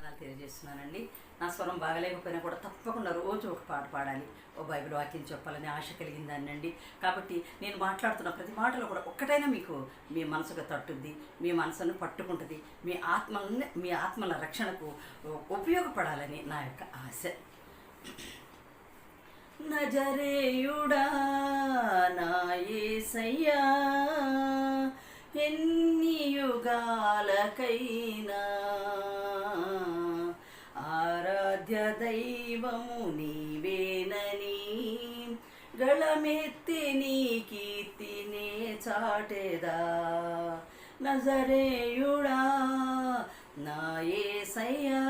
వందనాలు తెలియజేస్తున్నానండి. నా స్వరం బాగలేకపోయినా కూడా తప్పకుండా రోజు ఒక పాట పాడాలి, ఓ బైబిల్ వాక్యం చెప్పాలని ఆశ కలిగిందానండి. కాబట్టి నేను మాట్లాడుతున్న ప్రతి మాటలో కూడా ఒక్కటైనా మీకు మీ మనసుకు తట్టుద్ది, మీ మనసును పట్టుకుంటుంది, మీ ఆత్మల రక్షణకు ఉపయోగపడాలని నా యొక్క ఆశ. నజరేయుడా నా యేసయ్యా, ఎన్ని యుగాలకైనా ఆరాధ్య దైవము నీవేనని గళమెత్తి నీ కీర్తినే చాటెదా. నజరేయుడా నా యేసయ్యా,